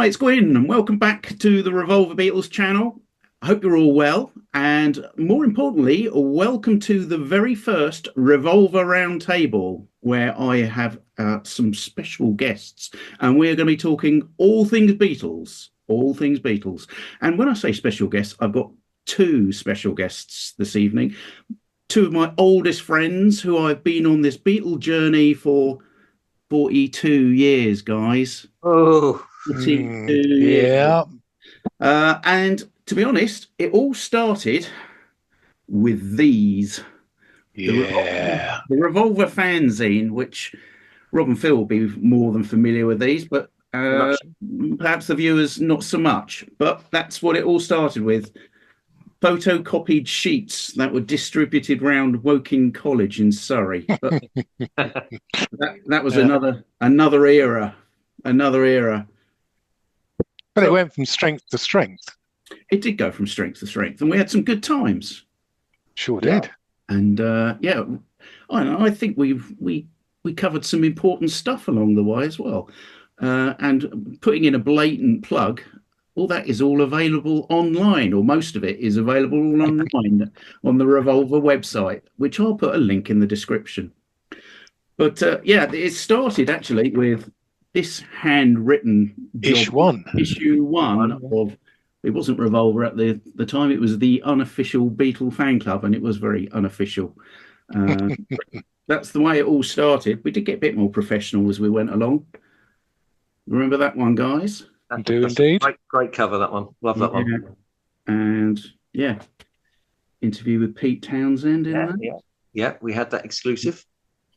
Hi, it's Gwyn, and welcome back to the Revolver Beatles channel. I hope you're all well, and more importantly, welcome to the very first Revolver Round Table, where I have some special guests, and we're going to be talking all things Beatles, all things Beatles. And when I say special guests, I've got two special guests this evening, two of my oldest friends who I've been on this Beatle journey for 42 years, guys. Oh, 42 years. Yeah. And to be honest, it all started with these. Yeah. The Revolver Fanzine, which Rob and Phil will be more than familiar with these, but perhaps the viewers not so much. But that's what it all started with. Photocopied sheets that were distributed round Woking College in Surrey. But that was another era. But it went from strength to strength. It did go from strength to strength, and we had some good times. Sure did. And I think we covered some important stuff along the way as well. And putting in a blatant plug, all that is all available online, or most of it is available online on the Revolver website, which I'll put a link in the description. But it started actually with this handwritten Issue one of, it wasn't Revolver at the time, it was the unofficial Beatle fan club, and it was very unofficial. That's the way it all started. We did get a bit more professional as we went along. Remember that one, guys? I do indeed. Great cover, that one. Love that one. And interview with Pete Townsend in that. Yeah, we had that exclusive.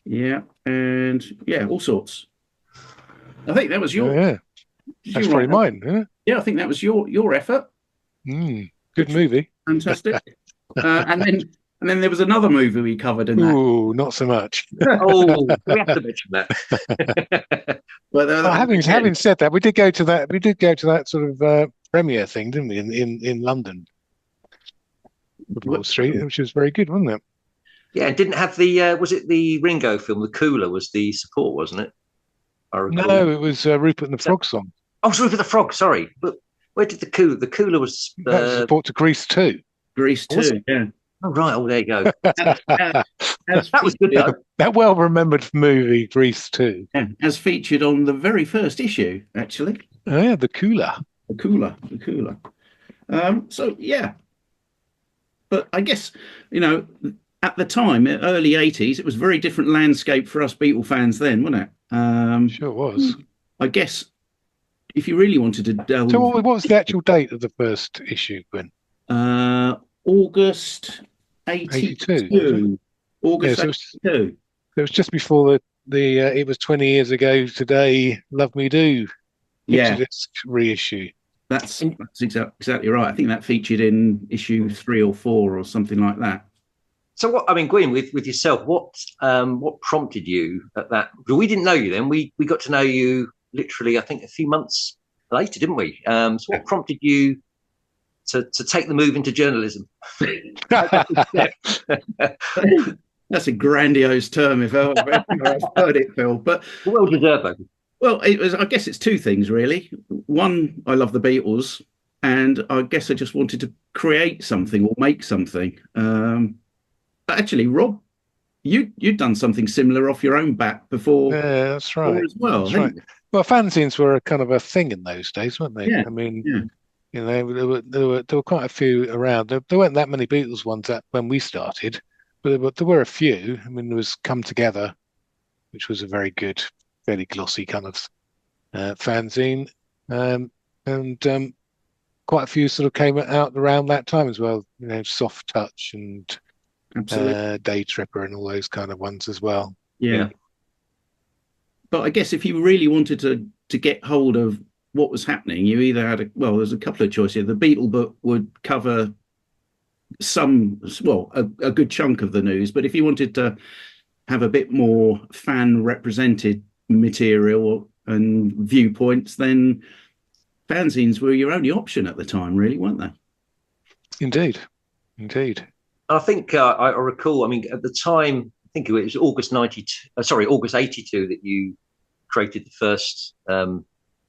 Yeah, and all sorts. I think that was your. Yeah, that's probably mine. Yeah, I think that was your effort. Good movie. Fantastic. And then there was another movie we covered in that. Ooh, not so much. Oh, we have to mention that. But having said that, we did go to that sort of premiere thing, didn't we? In London, Wall Street, which was very good, wasn't it? Yeah, and didn't have the was it the Ringo film? The Cooler was the support, wasn't it? No, it was Rupert and the Frog song. Oh, it's Rupert the Frog. Sorry, but where did the Cooler? The Cooler was support to Grease 2. Grease 2, yeah. Oh right, there you go. That was good though. That well remembered movie, Grease 2. Yeah, as featured on the very first issue, actually. Oh yeah, the Cooler. The Cooler. But I guess at the time, early 80s, it was a very different landscape for us Beatle fans then, wasn't it? Sure was. I guess if you really wanted to delve... So what was the actual date of the first issue, Gwen? August 82. August 82. It was just before the it was 20 years ago today, Love Me Do. Yeah. Its reissue. That's exactly right. I think that featured in issue 3 or 4 or something like that. So Gwyn, with yourself, what prompted you at that? Because we didn't know you then. We got to know you literally, I think, a few months later, didn't we? So what prompted you to take the move into journalism? That's a grandiose term if I've heard it, Phil. But well deserved, though. Well, I guess it's two things really. One, I love the Beatles, and I guess I just wanted to create something or make something. But actually, Rob, you'd done something similar off your own bat before. Yeah, that's right. As well, that's right. Well, fanzines were a kind of a thing in those days, weren't they? Yeah. I mean, there were quite a few around. There weren't that many Beatles ones when we started, but there were a few. I mean, there was Come Together, which was a very good, fairly glossy kind of fanzine, and quite a few sort of came out around that time as well. Soft Touch and Day Tripper and all those kind of ones as well. Yeah. But I guess if you really wanted to get hold of what was happening, you either had there's a couple of choices. The Beatle book would cover a good chunk of the news, but if you wanted to have a bit more fan represented material and viewpoints, then fanzines were your only option at the time, really, weren't they? Indeed. I think I recall. I mean, at the time, I think it was August 82 that you created the first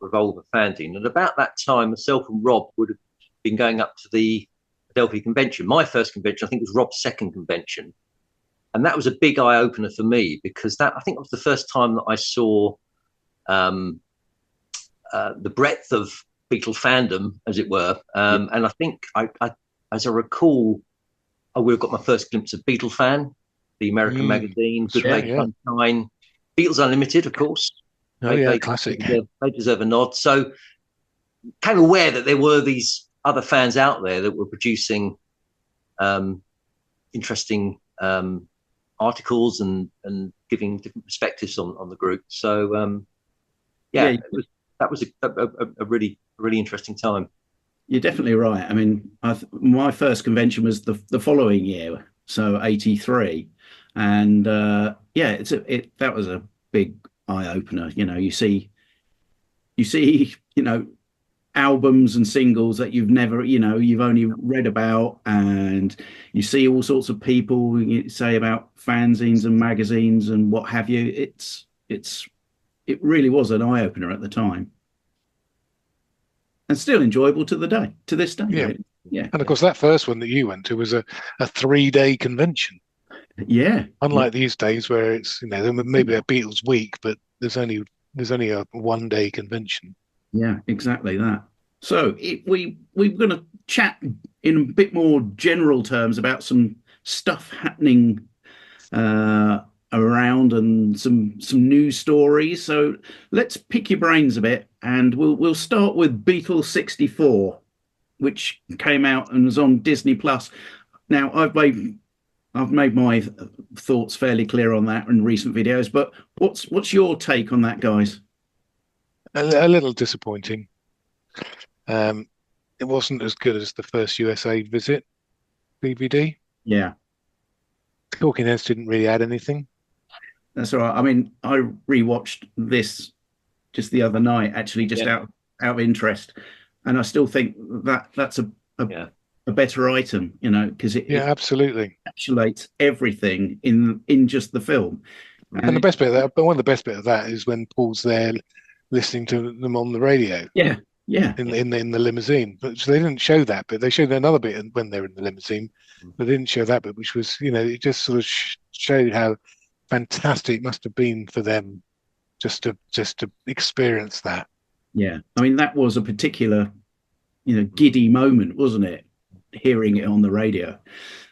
Revolver Fanzine. And about that time, myself and Rob would have been going up to the Adelphi convention. My first convention, I think, was Rob's second convention. And that was a big eye opener for me, because I think that was the first time that I saw the breadth of Beatle fandom, as it were. And I think, as I recall, I would have got my first glimpse of Beatle Fan, the American magazine, Good Day Sunshine, Beatles Unlimited, of course. Classic. They deserve a nod. So became aware that there were these other fans out there that were producing interesting articles and giving different perspectives on the group. So that was a really interesting time. You're definitely right. I mean, my first convention was the following year, so 83, and that was a big eye opener. You see, albums and singles that you've only read about, and you see all sorts of people say about fanzines and magazines and what have you. It really was an eye opener at the time, and still enjoyable to this day. Yeah, really. Yeah. And of course, that first one that you went to was a 3-day convention. Yeah. Unlike these days, where it's there may be a Beatles week, but there's only a 1-day convention. Yeah, exactly that. So we're going to chat in a bit more general terms about some stuff happening around and some news stories. So let's pick your brains a bit, and we'll start with Beatle 64, which came out and was on Disney Plus. Now I've made my thoughts fairly clear on that in recent videos, but what's your take on that, guys? A little disappointing. It wasn't as good as the first USA visit DVD. Yeah. Talking Heads didn't really add anything. That's all right. I mean, I rewatched this just the other night, actually, just out of interest, and I still think that's a better item, because it absolutely encapsulates everything in just the film. And the best bit of that, but one of the best bit of that is when Paul's there listening to them on the radio. Yeah. In the limousine, but so they didn't show that bit. They showed another bit when they were in the limousine, but they didn't show that bit, which was, it just sort of showed how fantastic it must have been for them just to experience that. Yeah, I mean, that was a particular, giddy moment, wasn't it? Hearing it on the radio.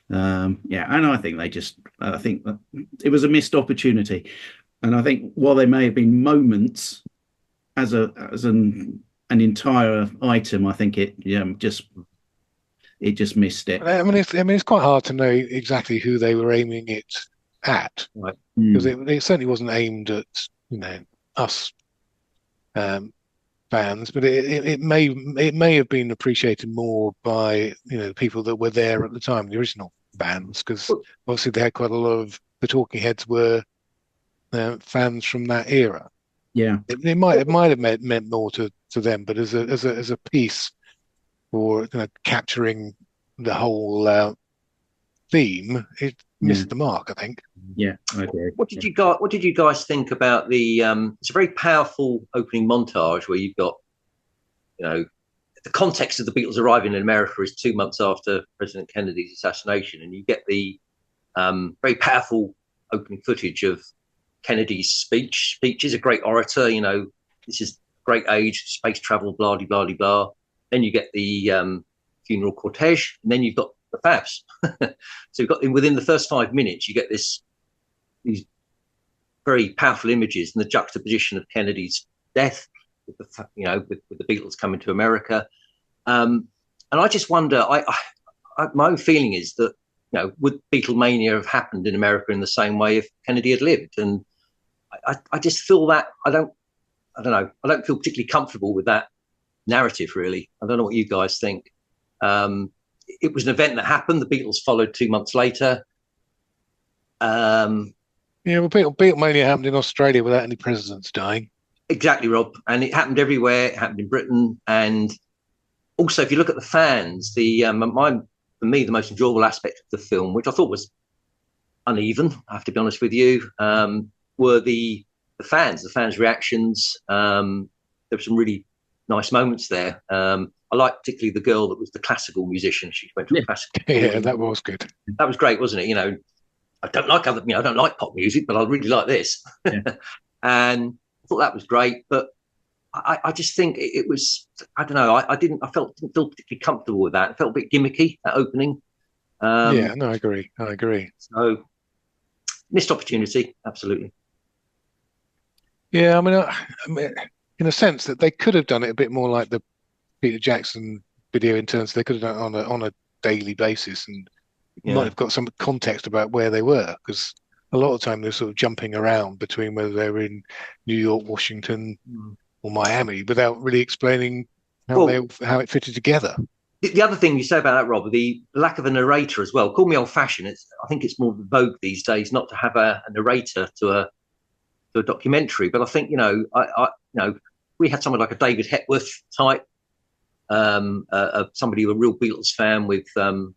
And I think I think that it was a missed opportunity. And I think while there may have been moments as an entire item, I think it just missed it. I mean, it's quite hard to know exactly who they were aiming it at, right? Because it certainly wasn't aimed at us fans, but it may have been appreciated more by the people that were there at the time, the original fans, because obviously they had quite a lot of the Talking Heads were fans from that era. Yeah, it might have meant more to them, but as a piece for capturing the whole theme, it missed the mark, I think. Yeah, I agree. What did you guys think about the? It's a very powerful opening montage where you've got, the context of the Beatles arriving in America is 2 months after President Kennedy's assassination, and you get the very powerful opening footage of Kennedy's speech. He's a great orator. This is great age, space travel, blah blah blah blah. Then you get the funeral cortege, and then you've got the Fabs. So you've got within the first 5 minutes, you get these very powerful images and the juxtaposition of Kennedy's death with the Beatles coming to America. And I just wonder. My own feeling is that would Beatlemania have happened in America in the same way if Kennedy had lived? And I just feel that I don't know. I don't feel particularly comfortable with that narrative, really. I don't know what you guys think. It was an event that happened. The Beatles followed 2 months later. Well, Beatlemania happened in Australia without any presidents dying. Exactly, Rob. And it happened everywhere. It happened in Britain. And also, if you look at the fans, for me, the most enjoyable aspect of the film, which I thought was uneven, I have to be honest with you, were the fans' reactions. There there were some really nice moments there. I like particularly the girl that was the classical musician. She went to a classical. Yeah, that was good. That was great, wasn't it? You know, I don't like I don't like pop music, but I really like this. Yeah. And I thought that was great, but I just think it was, I don't know, didn't feel particularly comfortable with that. It felt a bit gimmicky, that opening. Yeah, no, I agree. So missed opportunity, absolutely. Yeah, I mean, in a sense that they could have done it a bit more like the Peter Jackson video in terms they could have done it on a daily basis, and might have got some context about where they were, because a lot of the time they're sort of jumping around between whether they were in New York, Washington, or Miami without really explaining how it fitted together. The other thing you say about that, Rob, the lack of a narrator as well. Call me old-fashioned. I think it's more vogue these days not to have a narrator to a documentary. But I think we had someone like a David Hepworth type, somebody a real Beatles fan with a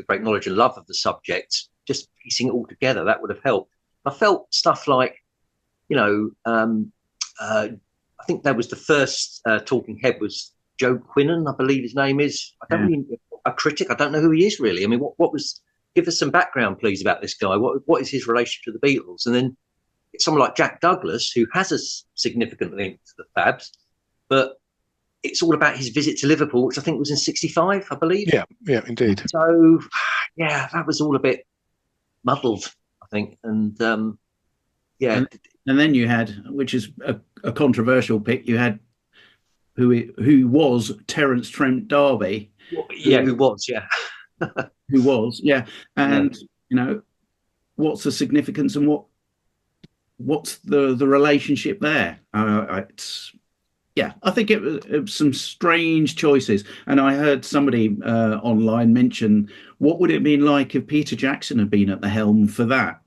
great knowledge and love of the subject. Just piecing it all together, that would have helped. I felt stuff like, I think there was the first talking head was Joe Quinnan, I believe his name is. I don't really, a critic. I don't know who he is really. I mean, what was? Give us some background, please, about this guy. What is his relationship to the Beatles? And then it's someone like Jack Douglas, who has a significant link to the Fabs, but it's all about his visit to Liverpool, which I think was in '65, I believe. Yeah, indeed. So, yeah, that was all a bit muddled, I think, and And then you had, which is a controversial pick, you had who was Terence Trent D'Arby. Yeah, who was, and what's the significance and what's the relationship there? I think it was some strange choices, and I heard somebody online mention what would it have been like if Peter Jackson had been at the helm for that,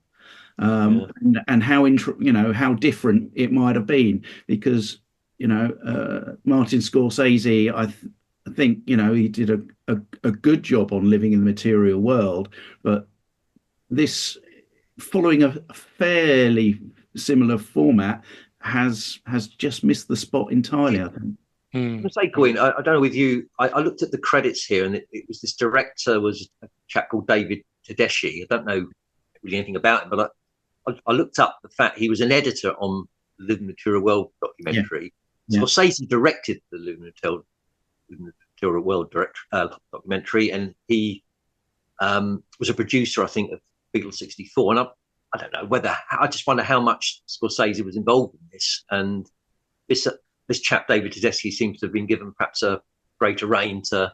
and how different it might have been, because Martin Scorsese, I think he did a good job on Living in the Material World, but this, following a fairly similar format, has just missed the spot entirely, I think. I'm say, Gwyn, I don't know with you. I looked at the credits here, and it was this director was a chap called David Tedeschi. I don't know really anything about him, but I looked up the fact he was an editor on the Living Material World documentary. Scorsese directed the Living Material World documentary, and he was a producer, I think, of Beatle '64. And I don't know whether, I just wonder how much Scorsese was involved in this. And this chap, David Tedeschi, seems to have been given perhaps a greater rein to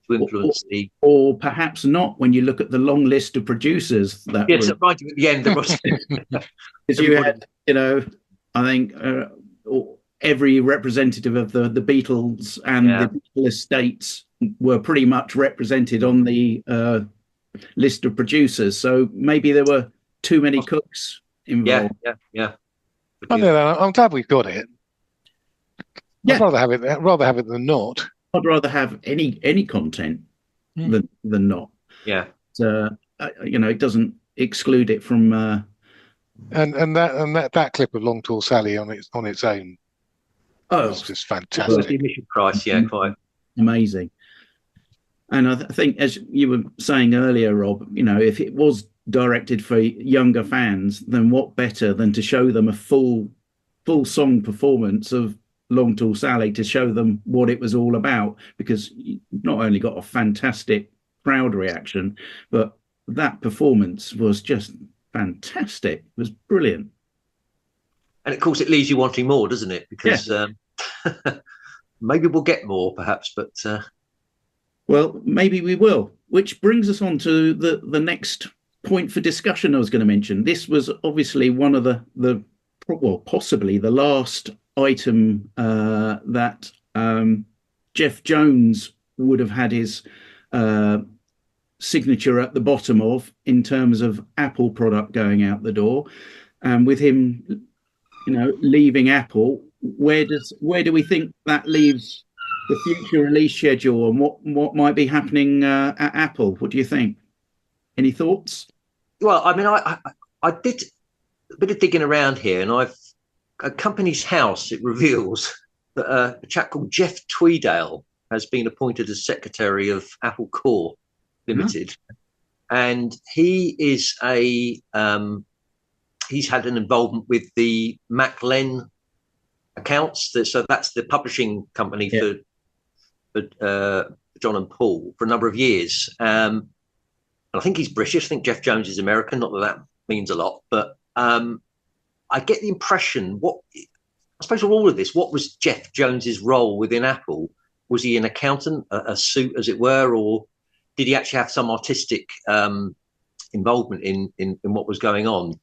influence or perhaps not, when you look at the long list of producers that right at the end there was because you had, I think every representative of the Beatles and the Beatle estates were pretty much represented on the list of producers. So maybe there were too many cooks involved. Yeah. I'm glad we've got it. Yeah. I'd rather have it than not. I'd rather have any content than not. Yeah. It doesn't exclude it from. And that clip of Long Tall Sally on its own. It's just fantastic. The initial price, quite amazing. And I think, as you were saying earlier, Rob, if it was directed for younger fans, then what better than to show them a full song performance of Long Tall Sally, to show them what it was all about, because you not only got a fantastic crowd reaction, but that performance was just fantastic. It was brilliant. And of course, it leaves you wanting more, doesn't it? Because maybe we'll get more, perhaps, but well, maybe we will. Which brings us on to the next point for discussion I was going to mention. This was obviously one of possibly the last item that Jeff Jones would have had his signature at the bottom of, in terms of Apple product going out the door, and with him leaving Apple, where do we think that leaves the future release schedule, and what might be happening at Apple? What do you think? Any thoughts? Well, I mean, I did a bit of digging around here, and a Company's House, it reveals that a chap called Jeff Tweedale has been appointed as secretary of Apple Corps Limited, and he is he's had an involvement with the Maclen accounts. So that's the publishing company for John and Paul for a number of years. And I think he's British. I think Jeff Jones is American. Not that means a lot, but I get the impression I suppose all of this, what was Jeff Jones's role within Apple? Was he an accountant, a suit, as it were, or did he actually have some artistic involvement in what was going on?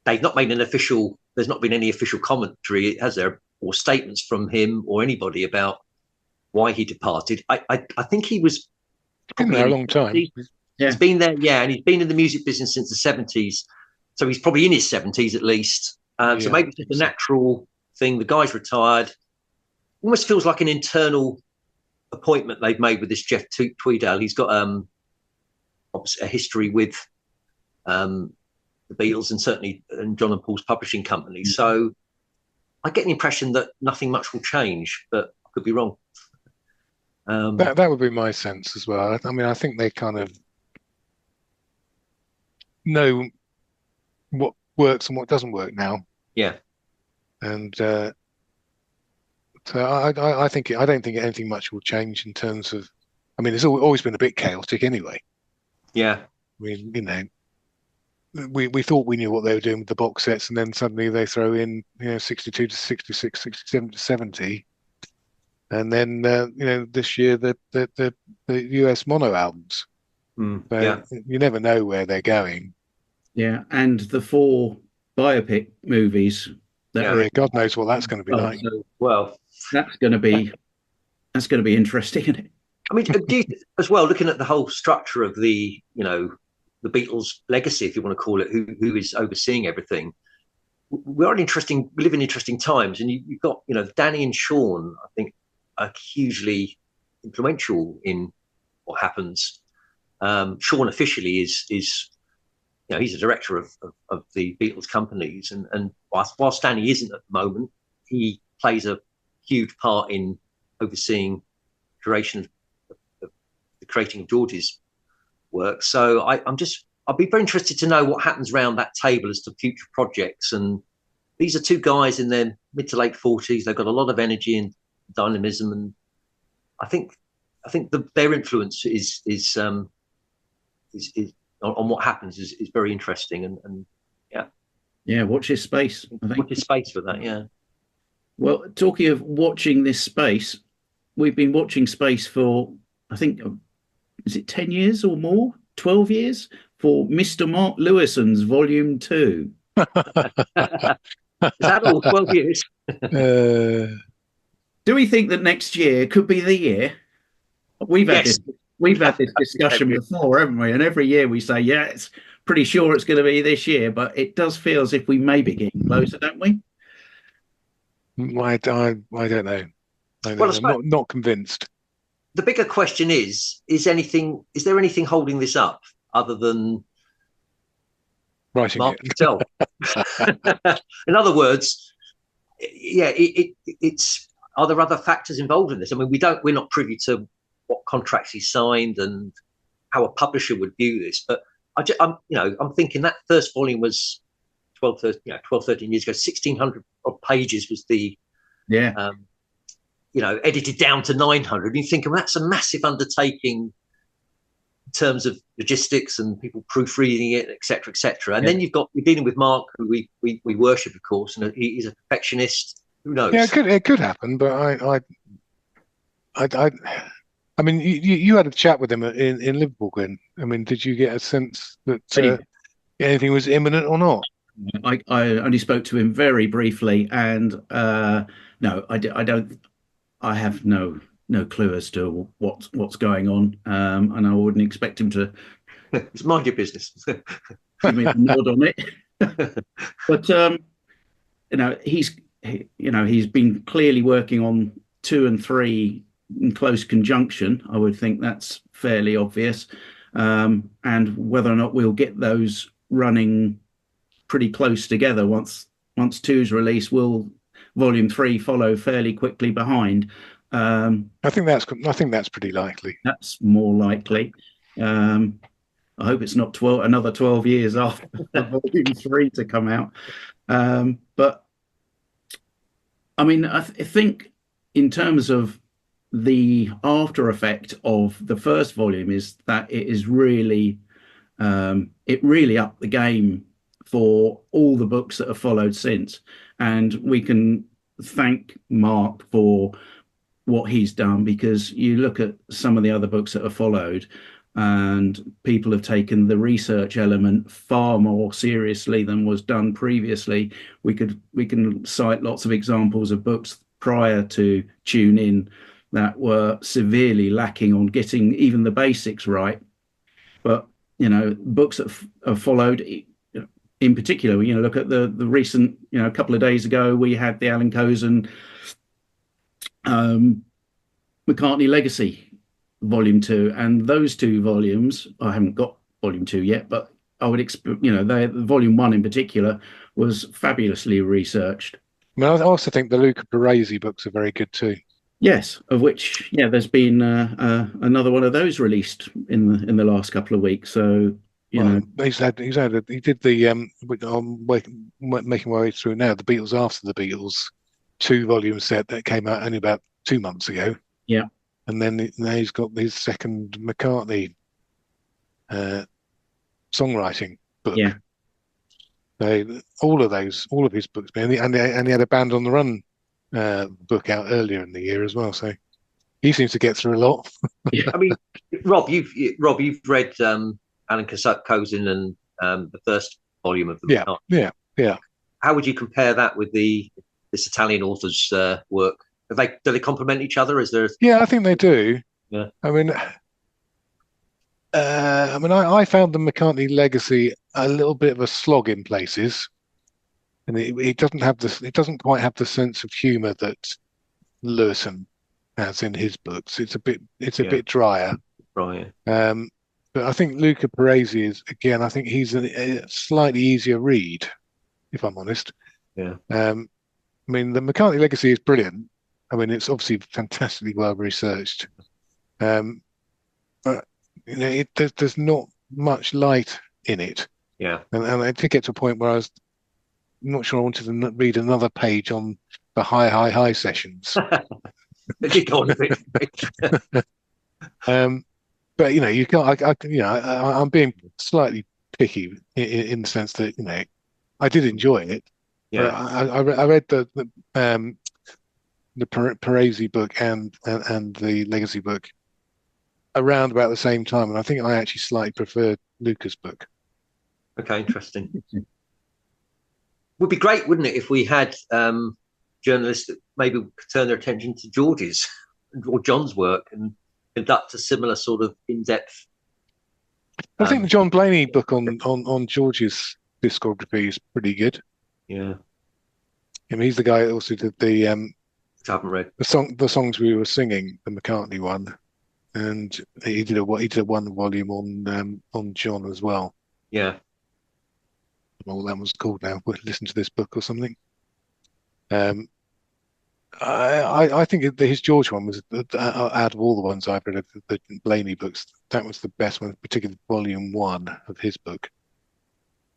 They've not made there's not been any official commentary, has there, or statements from him or anybody about why he departed. I think he was been there a long time. He's been there, and he's been in the music business since the 70s. So he's probably in his 70s at least. So maybe it's just a natural thing. The guy's retired. Almost feels like an internal appointment they've made with this Jeff Tweedale. He's got obviously a history with the Beatles and certainly John and Paul's publishing company. So I get the impression that nothing much will change, but I could be wrong. That would be my sense as well. I mean, I think they kind of know what works and what doesn't work now. Yeah. And so I don't think anything much will change in terms of. I mean, it's always been a bit chaotic anyway. Yeah. I mean, we thought we knew what they were doing with the box sets, and then suddenly they throw in 62 to 66, 67 to 70, and then this year the US mono albums. So you never know where they're going. Yeah, and the 4 biopic movies. God knows what that's going to be like. So, well, that's going to be interesting, isn't it? I mean, as well, looking at the whole structure of the Beatles legacy, if you want to call it, who is overseeing everything. We live in interesting times, and you've got Danny and Sean, I think, are hugely influential in what happens. Sean officially is he's a director of the Beatles companies, and whilst Danny isn't at the moment, he plays a huge part in overseeing creation of the creating of George's work. So I'll be very interested to know what happens around that table as to future projects. And these are 2 guys in their mid to late 40s. They've got a lot of energy and dynamism, and I think their influence is on what happens is very interesting, and watch this space. I think watch this space for that. Yeah. Well, talking of watching this space, we've been watching space for, I think, is it 10 years or more? 12 years for Mr. Mark Lewisohn's Volume 2. Is that all? 12 years? Do we think that next year could be the year? We've had this discussion before, haven't we? And every year we say, it's pretty sure it's going to be this year, but it does feel as if we may be getting closer, don't we? I don't know. I'm not convinced. The bigger question is there anything holding this up other than writing Mark it himself? In other words, it's are there other factors involved in this? I mean, we're not privy to what contracts he signed and how a publisher would view this, but I'm thinking that first volume was 12, 13 years ago. 1,600 odd pages was the edited down to 900. And you think, well, that's a massive undertaking in terms of logistics and people proofreading it, et cetera. And then you're dealing with Mark, who we worship, of course, and he's a perfectionist. Who knows? Yeah, it could happen, but I mean, you had a chat with him in Liverpool, Glenn. I mean, did you get a sense that anything was imminent or not? I only spoke to him very briefly, and no, I don't. I have no clue as to what's going on, and I wouldn't expect him to. Just mind your business. Give me a nod on it. But he's been clearly working on 2 and 3 in close conjunction. I would think that's fairly obvious, and whether or not we'll get those running pretty close together once 2's released will volume 3 follow fairly quickly behind. I think that's pretty likely. That's more likely. I hope it's not another 12 years after volume 3 to come out. But I mean, I think in terms of the after effect of the first volume is that it really upped the game for all the books that have followed since. And we can thank Mark for what he's done, because you look at some of the other books that have followed and people have taken the research element far more seriously than was done previously. We can cite lots of examples of books prior to Tune In that were severely lacking on getting even the basics right. But books that have followed, in particular, look at the recent, a couple of days ago, we had the Alan Cozen McCartney Legacy Volume 2, and those two volumes, I haven't got Volume 2 yet, but I would expect, Volume 1 in particular was fabulously researched. I mean, I also think the Luca Parisi books are very good too. Yes, of which, there's been another one of those released in the last couple of weeks. So he did the making my way through now, the Beatles After the Beatles 2-volume set that came out only about 2 months ago. Yeah, and then now he's got his second McCartney songwriting book. Yeah, so all of his books, and he had a Band on the Run book out earlier in the year as well. So he seems to get through a lot. Yeah. I mean, Rob, you've read Alan Cozen and the first volume of the Yeah. How would you compare that with this Italian author's work? Do they complement each other? Yeah, I think they do. Yeah. I mean, I found the McCartney Legacy a little bit of a slog in places, and it doesn't quite have the sense of humour that Lewisohn has in his books. It's a bit drier. Right. But I think Luca Parisi is, again, I think he's a slightly easier read, if I'm honest. Yeah. I mean, the McCartney Legacy is brilliant. I mean, it's obviously fantastically well researched. But there's not much light in it. Yeah. And I did get to a point where I was not sure I wanted to read another page on the high sessions. It did go on a bit. But you can't. I'm being slightly picky in the sense that I did enjoy it. Yeah. I read the Parisi book and the Legacy book around about the same time, and I think I actually slightly preferred Luca's book. Okay, interesting. Would be great, wouldn't it, if we had journalists that maybe could turn their attention to George's or John's work and conduct a similar sort of in-depth. I think the John Blaney book on George's discography is pretty good. Yeah. I mean, he's the guy that also did the I haven't read the songs we were singing, the McCartney one, and he did a 1 volume on John as well. Yeah. Well, that was called now. We'll listen to this book or something. I think his George one was, out of all the ones I've read, the Blaney books, that was the best one, particularly volume 1 of his book,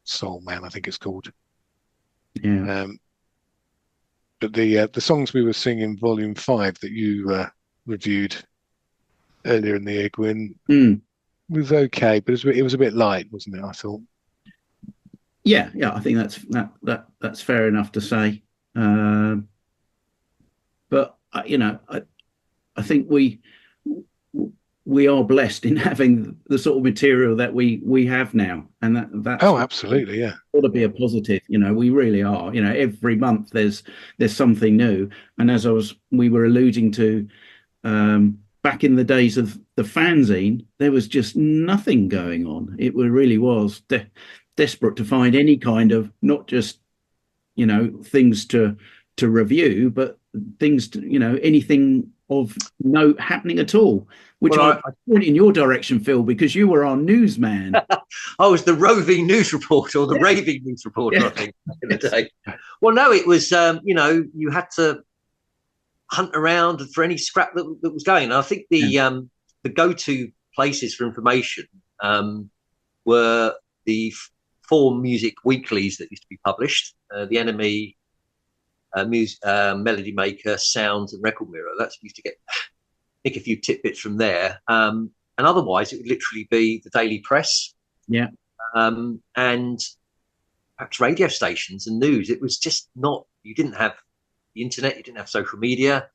Soul Man, I think it's called. Yeah. But the songs we were singing, volume 5, that you reviewed earlier in the year, Gwyn, was okay, but it was a bit light, wasn't it? I thought. Yeah, I think that's fair enough to say. But I think we are blessed in having the sort of material that we have now, and that's absolutely, yeah, ought to be a positive. We really are. Every month there's something new, and as we were alluding to back in the days of the fanzine, there was just nothing going on. It really was desperate to find any kind of, not just things to review, but things to anything of note happening at all, which Well, I point in your direction, Phil, because you were our newsman. I was the roving news reporter, or the raving news reporter, I think, back in the day. Well, no, it was, you had to hunt around for any scrap that was going. And I think the go-to places for information were the 4 music weeklies that used to be published, The Enemy, Melody Maker, Sounds, and Record Mirror. That's used to pick a few tidbits from there. And otherwise, it would literally be the daily press. Yeah. And perhaps radio stations and news. It was just not, you didn't have the internet, you didn't have social media.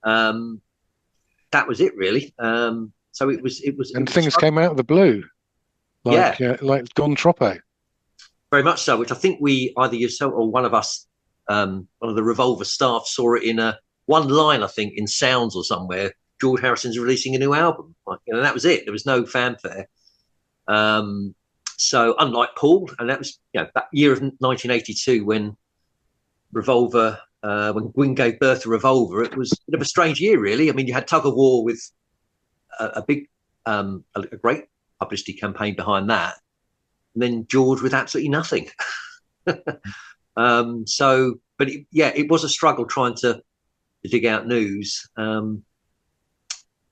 That was it, really. So it was. And things came out of the blue, like Gone Troppo. Very much so, which I think either yourself or one of us, one of the Revolver staff, saw it in one line, I think, in Sounds or somewhere. George Harrison's releasing a new album, that was it. There was no fanfare. So unlike Paul, and that was that year of 1982 when Revolver, when Gwyn gave birth to Revolver, it was a bit of a strange year, really. I mean, you had Tug of War with a big, a great publicity campaign behind that, and then George with absolutely nothing. But it was a struggle trying to dig out news.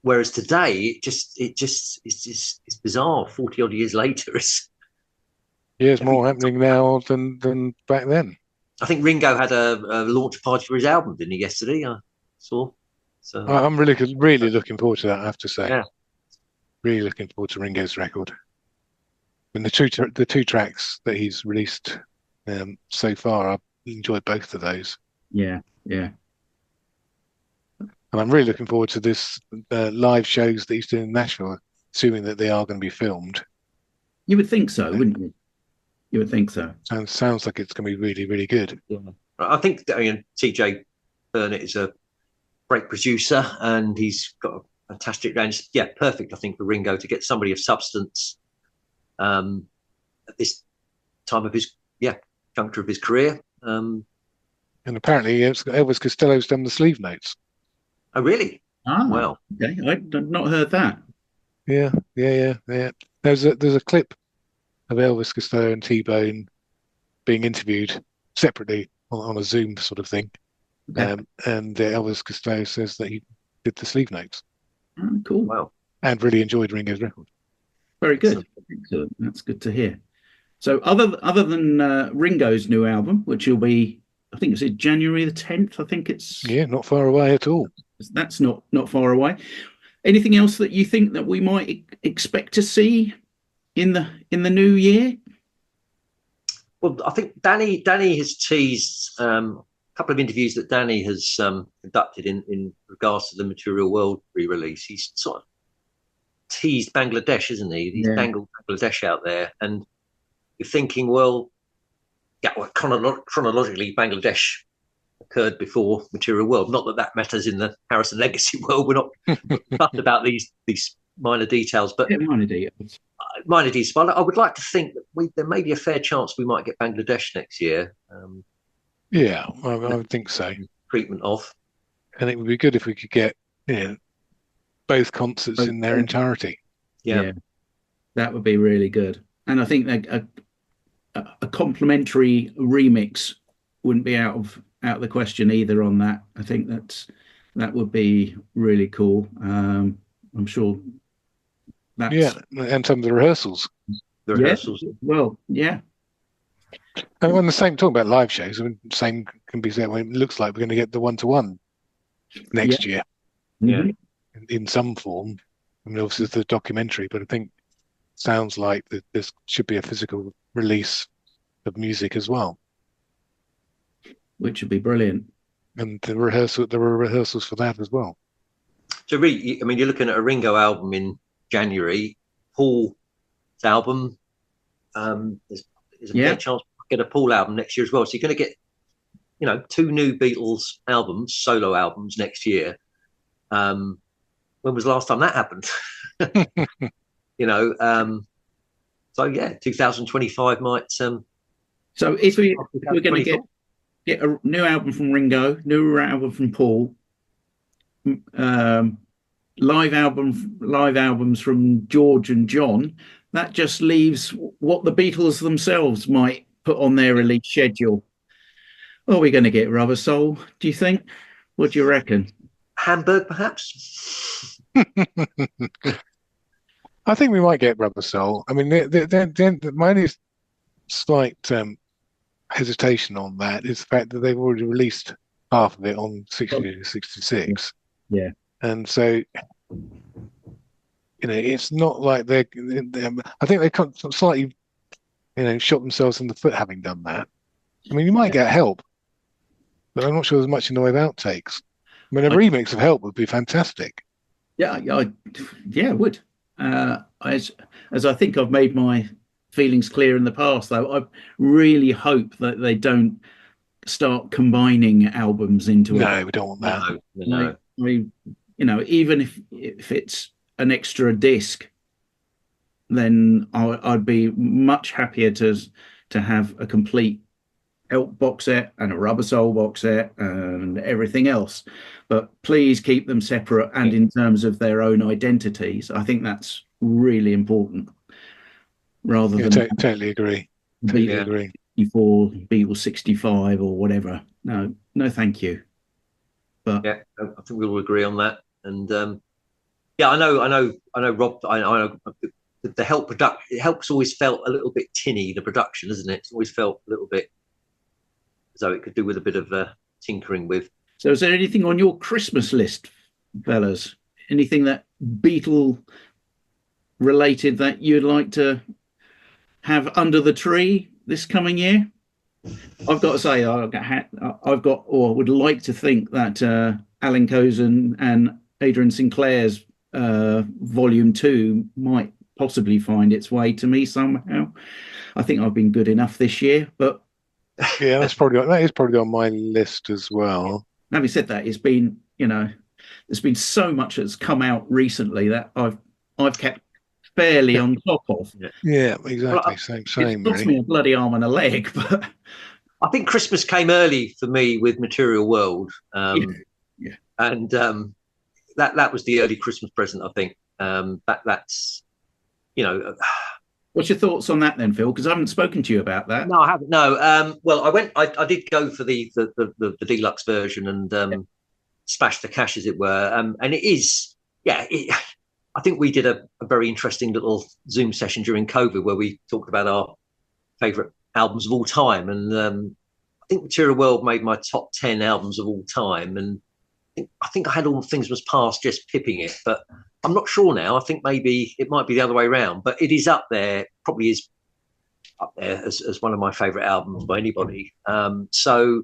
Whereas today, it's bizarre. 40 odd years later, there's more happening now than back then. I think Ringo had a launch party for his album, didn't he? Yesterday, I saw. So I'm really looking forward to that. I have to say, yeah, really looking forward to Ringo's record. And the two tracks that he's released so far, I've enjoyed both of those. Yeah. And I'm really looking forward to this live shows that he's doing in Nashville, assuming that they are going to be filmed. You would think so, wouldn't you? You would think so. Sounds like it's going to be really, really good. Yeah. I think TJ Burnett is a great producer, and he's got a fantastic range. Yeah, perfect, I think, for Ringo to get somebody of substance at this time of his juncture of his career. And apparently, Elvis Costello's done the sleeve notes. Oh, really? Ah, wow. Okay, I've not heard that. Yeah. There's a clip of Elvis Costello and T-Bone being interviewed separately on a Zoom sort of thing. Okay. And Elvis Costello says that he did the sleeve notes. Oh, cool. Wow. And really enjoyed Ringo's record. Very good. Excellent. That's good to hear. So other than Ringo's new album, which will be, I think it's January the 10th, I think it's... Yeah, not far away at all. That's not far away. Anything else that you think that we might expect to see in the new year? Well, I think Danny has teased a couple of interviews that Danny has conducted in regards to the Material World re-release. He's sort of teased Bangladesh, isn't he? He's dangled Bangladesh out there, and you're thinking, chronologically, Bangladesh occurred before Material World. Not that matters in the Harrison Legacy world. We're not fussed about these minor details, but minor details. But I would like to think that there may be a fair chance we might get Bangladesh next year. I would think so. Treatment of, and it would be good if we could get both concerts in their entirety. Yeah, that would be really good. And I think that a complimentary remix wouldn't be out of the question either on that. I think that would be really cool. I'm sure that's... and some of the rehearsals. Well, yeah. And on the same, talking about live shows, I mean, same can be said when it looks like we're going to get the 1-to-1 next year. Yeah. In some form. I mean, obviously it's the documentary, but I think sounds like that this should be a physical release of music as well. Which would be brilliant. And there were rehearsals for that as well. So really, I mean, you're looking at a Ringo album in January, Paul's album. There's a fair chance to get a Paul album next year as well. So you're going to get, 2 new Beatles albums, solo albums next year. When was the last time that happened? 2025 might. So if we're going to get a new album from Ringo, new album from Paul, live albums from George and John, that just leaves what the Beatles themselves might put on their release schedule. Are we going to get Rubber Soul, do you think? What do you reckon? Hamburg, perhaps? I think we might get Rubber Soul. I mean, my only slight hesitation on that is the fact that they've already released half of it on 60 to 66. Yeah. And so, it's not like I think they slightly, shot themselves in the foot having done that. I mean, you might get help, but I'm not sure there's much in the way of outtakes. I mean, a remix of Help would be fantastic. Yeah, it would. As I think I've made my feelings clear in the past, though, I really hope that they don't start combining albums into it. No, we don't want that. No. I mean, even if it's an extra disc, then I'd be much happier to have a complete Help box set and a Rubber Soul box set and everything else. But please keep them separate and in terms of their own identities. I think that's really important. Rather than totally agree. Totally agree. 64, Beatles 65 or whatever. No, thank you. But yeah, I think we'll agree on that. And I know, Rob. I know the Help production. It Help's always felt a little bit tinny. The production, isn't it? It's always felt a little bit as though it could do with a bit of tinkering with. So, is there anything on your Christmas list, fellas? Anything that Beatle related that you'd like to have under the tree this coming year? I've got to say, would like to think that Alan Cozen and Adrian Sinclair's Volume 2 might possibly find its way to me somehow. I think I've been good enough this year, but yeah, that is probably on my list as well. Having said that, it's been there's been so much that's come out recently that I've kept fairly on top of. Yeah, exactly. Same. It cost me a bloody arm and a leg, but I think Christmas came early for me with Material World, and that was the early Christmas present. I think that's. What's your thoughts on that then, Phil? Because I haven't spoken to you about that. No, I haven't. No. Well, I did go for the deluxe version and smash the cash, as it were. And it is, I think we did a very interesting little Zoom session during COVID where we talked about our favourite albums of all time. And I think Material World made my top 10 albums of all time. And I think I had All Things Must Pass just pipping it, but I'm not sure now. I think maybe it might be the other way around, but it is up there, probably is up there as one of my favourite albums by anybody. So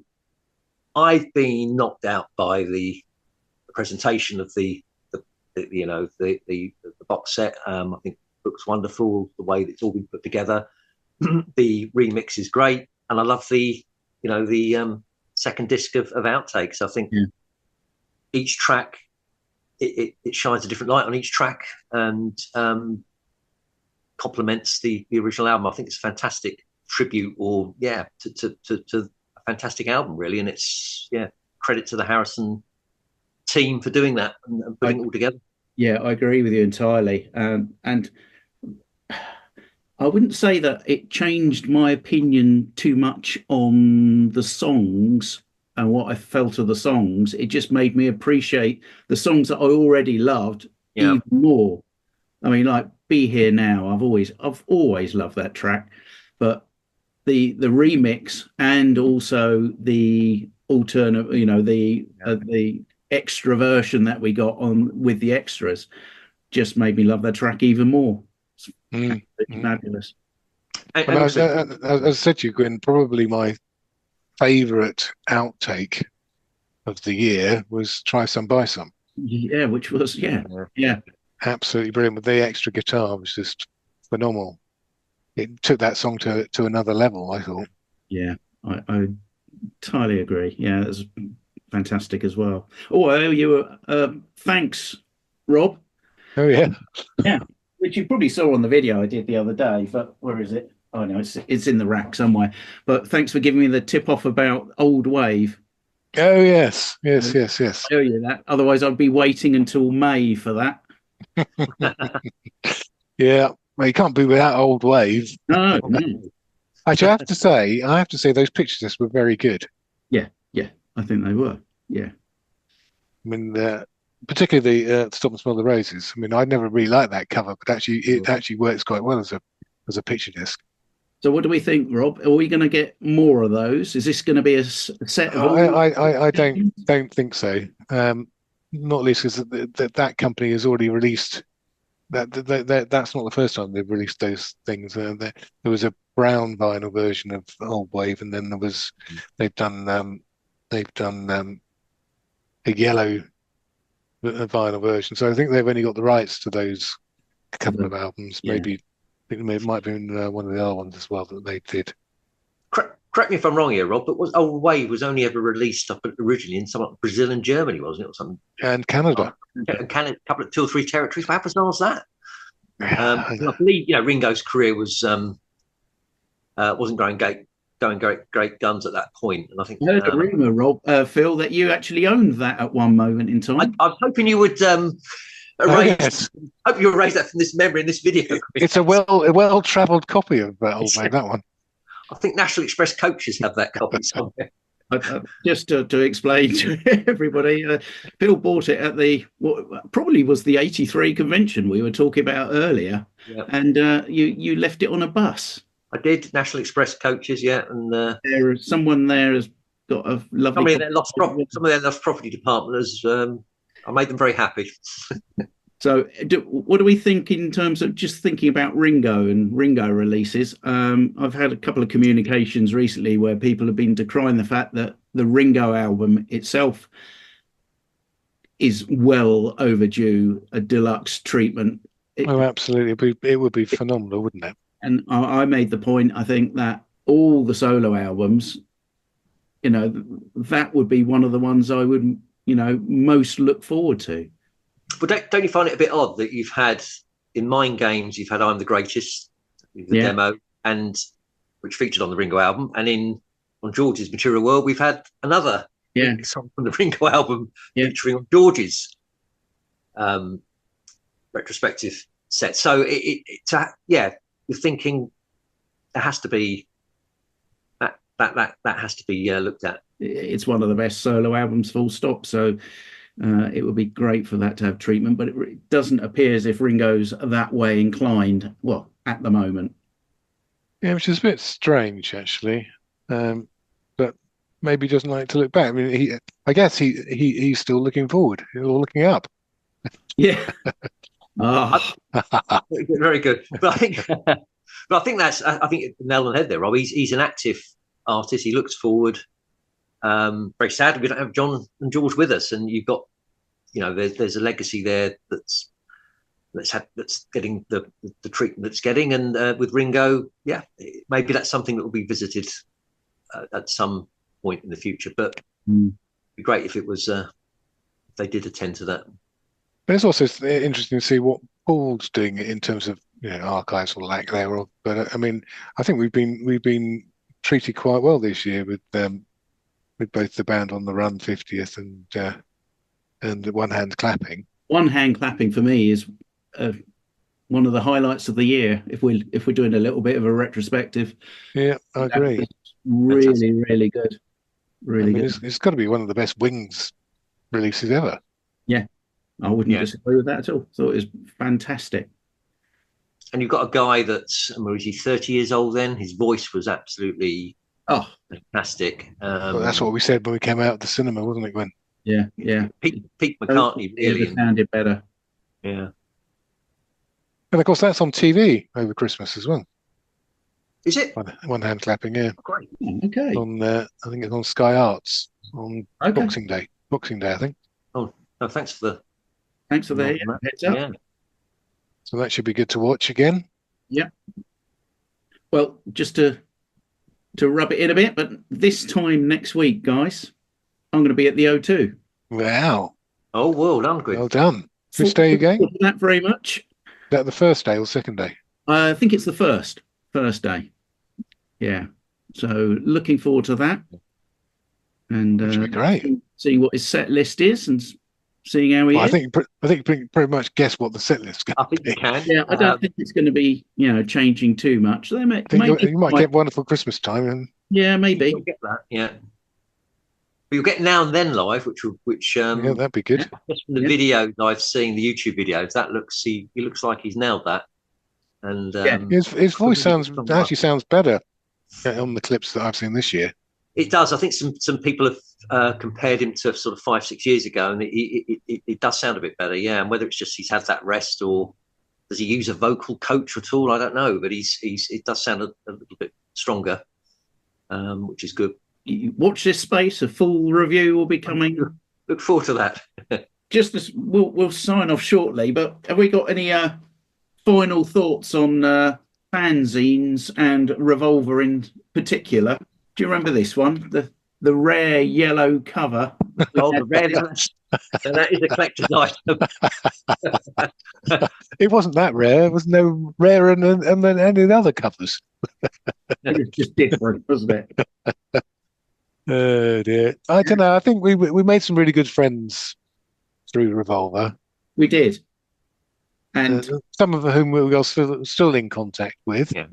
I've been knocked out by the presentation of the box set. I think it looks wonderful, the way that it's all been put together. The remix is great, and I love the second disc of outtakes. I think each track it shines a different light on each track and complements the original album. I think it's a fantastic tribute, to a fantastic album, really. And it's credit to the Harrison team for doing that and putting it all together. Yeah, I agree with you entirely. And I wouldn't say that it changed my opinion too much on the songs and what I felt of the songs. It just made me appreciate the songs that I already loved even more. I mean, like Be Here Now, I've always loved that track, but the remix and also the alternate, the extra version that we got on with the extras just made me love that track even more. It's fabulous. And as I said to you, Gwyn, probably my favourite outtake of the year was Try Some Buy Some. Yeah, which was absolutely brilliant. With the extra guitar was just phenomenal. It took that song to another level, I thought. Yeah, I entirely agree. Yeah, it was fantastic as well. Oh, I owe you thanks, Rob. Oh yeah, which you probably saw on the video I did the other day. But where is it? Oh no, it's in the rack somewhere. But thanks for giving me the tip off about Old Wave. Oh yes, yes. I owe you that. Otherwise, I'd be waiting until May for that. Yeah. Well, you can't be without old wave. No, no. Actually, I have to say those picture discs were very good. Yeah, yeah. I think they were. Yeah. I mean, particularly the Stop and Smell the Roses. I mean, I never really liked that cover, but actually, it actually works quite well as a picture disc. So, what do we think, Rob? Are we going to get more of those? Is this going to be a set of? I don't think so. Not least because that company has already released that's not the first time they've released those things. There was a brown vinyl version of Old Wave, and then they've done a yellow vinyl version. So I think they've only got the rights to those couple of albums. Yeah. Maybe I think it might have been one of the other ones as well that they did. Correct me if I'm wrong here, Rob, but Old Wave was only ever released up originally in some like Brazil and Germany, wasn't it, or something? And Canada. And Canada, a couple of 2 or 3 territories. What happens now is that? I believe Ringo's career wasn't going great guns at that point, and I think I heard a rumor, Rob, Phil, that you actually owned that at one moment in time. I was hoping you would erase. Hope you erase that from this memory in this video. It's a well-travelled copy of Old Wave, that one. I think National Express coaches have that copy somewhere. Just to explain to everybody, Phil bought it at what probably was the '83 convention we were talking about earlier, and you left it on a bus. I did. National Express coaches, and someone there has got a lovely. Some of their lost property department has. I made them very happy. So, what do we think in terms of just thinking about Ringo and Ringo releases? I've had a couple of communications recently where people have been decrying the fact that the Ringo album itself is well overdue a deluxe treatment. Absolutely. It would be phenomenal, wouldn't it? And I made the point, I think, that all the solo albums, that would be one of the ones I would, most look forward to. But don't you find it a bit odd that you've had in Mind Games, you've had I'm the Greatest, the demo, and which featured on the Ringo album, and on George's Material World, we've had another song from the Ringo album featuring on George's retrospective set. So you're thinking there has to be that has to be looked at. It's one of the best solo albums, full stop. So. It would be great for that to have treatment, but it doesn't appear as if Ringo's that way inclined. Well, at the moment, which is a bit strange, actually. But maybe he doesn't like to look back. I mean, I guess he's still looking forward or looking up. Yeah. Very good. But I think that's nail on the head there, Rob. He's an active artist. He looks forward. Very sad we don't have John and George with us, and you've got, there's a legacy there that's getting the treatment that's getting, and with Ringo, maybe that's something that will be visited at some point in the future. But it'd be great if it was if they did attend to that. But it's also interesting to see what Paul's doing in terms of archives or lack thereof. But I mean, I think we've been treated quite well this year with both the band on the run 50th and the one hand clapping. One hand clapping for me is one of the highlights of the year. If we're doing a little bit of a retrospective, I agree. Really, really good. Really good. It's got to be one of the best Wings releases ever. Yeah, I wouldn't disagree with that at all. Thought it was fantastic. And you've got a guy that's, was he 30 years old then? His voice was absolutely fantastic. Well, that's what we said when we came out of the cinema, wasn't it, Gwen? Yeah. Pete McCartney really sounded better. Yeah. And of course, that's on TV over Christmas as well. Is it? One hand clapping, yeah. Great. Okay. I think it's on Sky Arts on Boxing Day. Boxing Day, I think. Oh, no, thanks for the heads up. Yeah. So that should be good to watch again. Yeah. Well, just to rub it in a bit, but this time next week, guys, I'm going to be at the O2. Wow. Oh, well done, Greg. Well done. Which day again? That very much. Is that the first day or second day? I think it's the first day. Yeah. So looking forward to that. and Which would be great. see what his set list is and seeing how he Well, is. I think you pretty much guess what the set list's going I to think be. you can. Yeah, I don't think it's going to be, changing too much. There I think you might get Wonderful Christmas Time, and yeah, maybe. You'll get that, yeah. But you'll get Now and Then live, which yeah, that'd be good. just from the videos I've seen, the YouTube videos, that he looks like he's nailed that. And His voice actually sounds better on the clips that I've seen this year. it does. I think some people have compared him to sort of 5-6 years ago, and it does sound a bit better, yeah. And whether it's just he's had that rest, or does he use a vocal coach at all, I don't know. But it does sound a little bit stronger, which is good. Watch this space. A full review will be coming. Look forward to that. Just as we'll sign off shortly, but have we got any final thoughts on fanzines and Revolver in particular? Do you remember this one? The rare yellow cover. Oh, the rare. That is a collector's item. It wasn't that rare. It was no rarer than any of the other covers. It was just different, wasn't it? Oh dear. I don't know. I think we made some really good friends through Revolver. We did. And some of whom we are still in contact with. Yeah.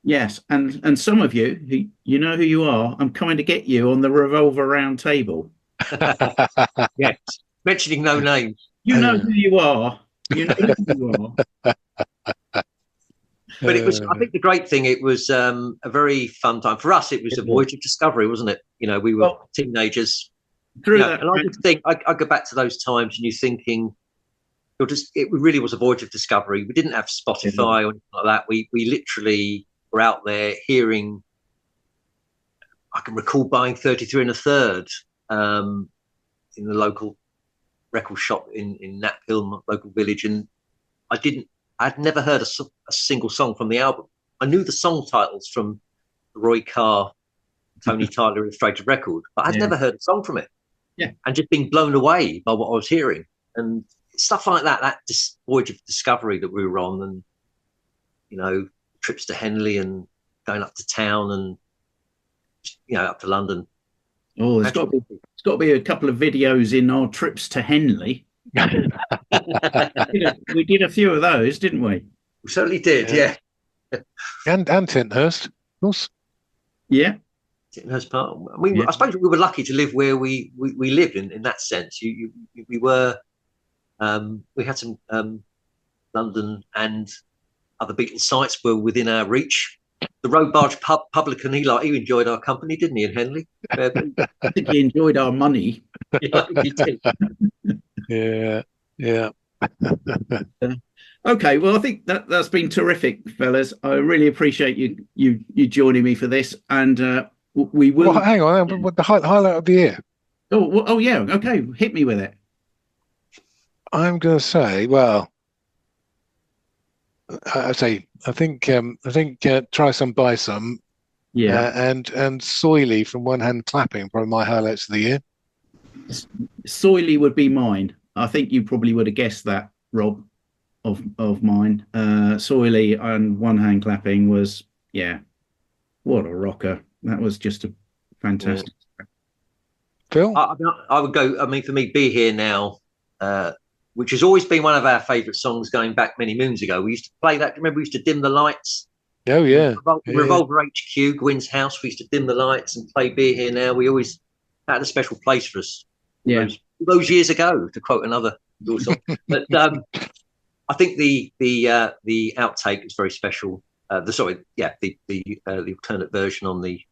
Yes, and some of you, you know who you are. I'm coming to get you on the Revolver Round Table. Yes, mentioning no names. You know who you are. You know who you are. But it was. I think the great thing. It was a very fun time for us. It was a voyage of discovery, wasn't it? We were teenagers. Through that, and I just think I go back to those times, and you're thinking, it really was a voyage of discovery. We didn't have Spotify or anything like that. We literally were out there hearing. I can recall buying 33 1/3 in the local record shop in Nap Hill, local village, and I'd never heard a single song from the album. I knew the song titles from the Roy Carr, Tony Tyler illustrated record, but I'd never heard a song from it. Yeah, and just being blown away by what I was hearing and stuff like that. That voyage of discovery that we were on, and trips to Henley and going up to town and up to London. Oh, there's got to be a couple of videos in our trips to Henley. We did a few of those, didn't we? We certainly did, yeah. And Tinthurst, of course. Yeah. Tinthurst Park. I suppose we were lucky to live where we lived in that sense. We were. We had some London and other Beatles sites were within our reach. The Road Barge publican, he enjoyed our company, didn't he, in Henley? I think he enjoyed our money. Yeah, he did. Yeah. Okay, well, I think that's been terrific, fellas. I really appreciate you joining me for this, and we will. Well, hang on, what the highlight of the year? Oh yeah, okay, hit me with it. I'm going to say, well, I think Try Some Buy Some, and Soily from One Hand Clapping, probably my highlights of the year. Soily would be mine. I think you probably would have guessed that, Rob, of mine. Soily and One Hand Clapping was, what a rocker. That was just a fantastic. Phil? I would go, for me, Be Here Now, which has always been one of our favourite songs going back many moons ago. We used to play that. Remember, we used to dim the lights. Oh, yeah. Revolver HQ, Gwyn's house, we used to dim the lights and play Be Here Now. We always had a special place for us. Yeah. Those years ago, to quote another song. But I think the outtake is very special. The alternate version on the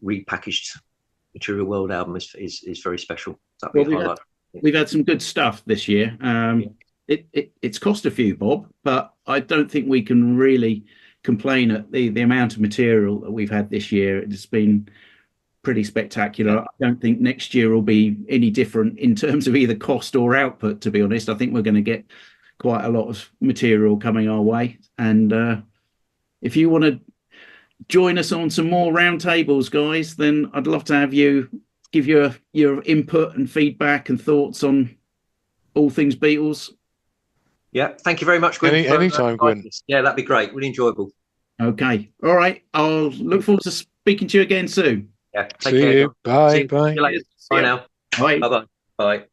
repackaged Material World album is very special. We've had some good stuff this year. It's cost a few bob, but I don't think we can really complain at the amount of material that we've had this year. It's been pretty spectacular. I don't think next year will be any different in terms of either cost or output, to be honest. I think we're going to get quite a lot of material coming our way. And if you want to join us on some more roundtables, guys, then I'd love to have you give your input and feedback and thoughts on all things Beatles. Yeah, thank you very much, Gwyn. Anytime, Gwyn. Yeah, that'd be great. Really enjoyable. Okay. All right. I'll look forward to speaking to you again soon. Yeah. Take See care. you. John. Bye. See Bye. you later. See Bye ya. now. Bye. Bye-bye. Bye.